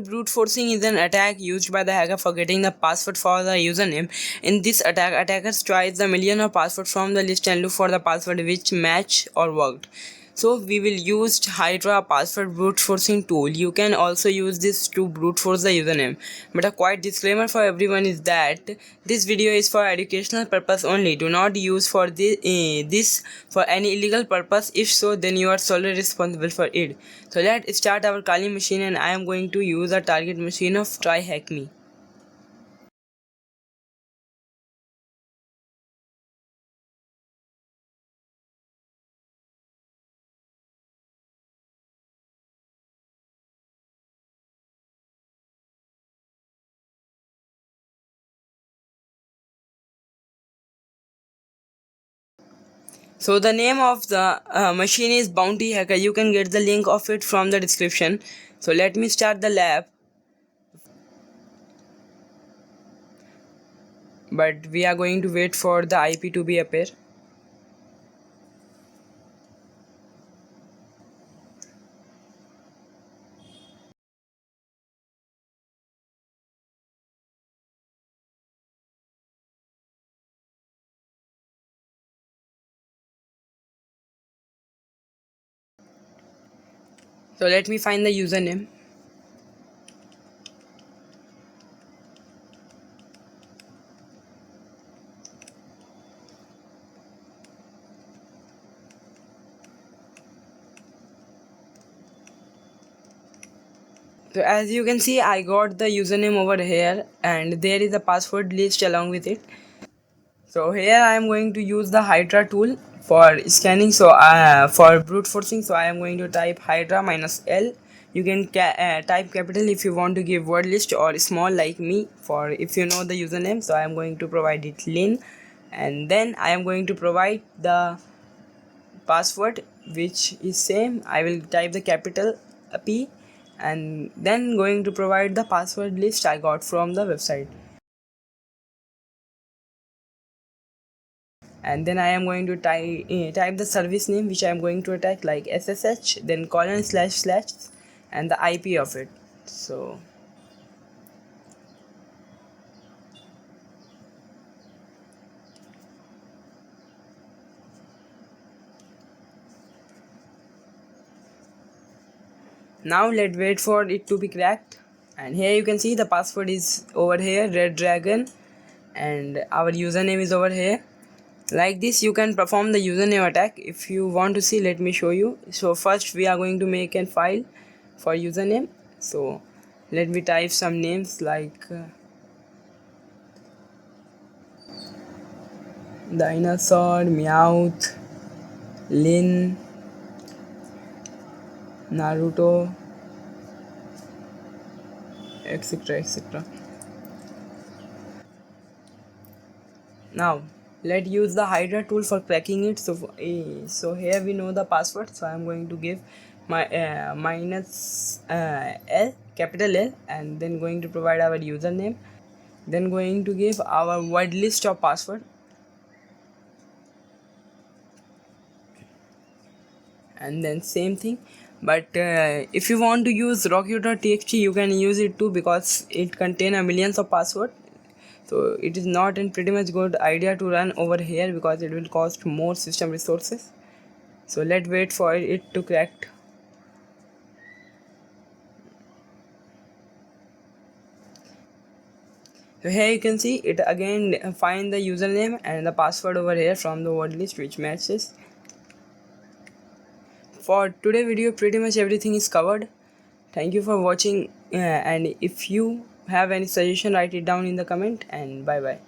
Brute forcing is an attack used by the hacker for getting the password for the username. In this attack, attackers tries the million of passwords from the list and look for the password which match or worked. So we will use Hydra password brute forcing tool. You can also use this to brute force the username. But a quiet disclaimer for everyone is that this video is for educational purpose only. Do not use for this for any illegal purpose. If so, then you are solely responsible for it. So let's start our Kali machine, and I am going to use a target machine of try hack me. So the name of the machine is Bounty Hacker. You can get the link of it from the description. So let me start the lab. But we are going to wait for the IP to be appear. So let me find the username. So as you can see, I got the username over here, and there is a password list along with it. So here I am going to use the Hydra tool for scanning. So for brute forcing, so I am going to type Hydra -L. You can type capital if you want to give word list, or small like me for if you know the username. So I am going to provide it Lin, and then I am going to provide the password which is same. I will type the capital P, and then going to provide the password list I got from the website. And then I am going to type the service name which I am going to attack, like SSH, then :// and the IP of it. So now let's wait for it to be cracked. And here you can see the password is over here, red dragon, and our username is over here. Like this you can perform the username attack. If you want to see, let me show you. So first we are going to make a file for username. So let me type some names like dinosaur, meowth, Lin, Naruto, etc, etc. Now let's use the Hydra tool for cracking it. So here we know the password, so I am going to give my -L, capital L, and then going to provide our username, then going to give our word list of password, and then same thing. But if you want to use rocket.txt, you can use it too, because it contains millions of password. So it is not a pretty much good idea to run over here, because it will cost more system resources. So let's wait for it to crack. So here you can see it again, find the username and the password over here from the word list which matches. For today video, pretty much everything is covered. Thank you for watching, and if you have any suggestion, write it down in the comment, and bye bye.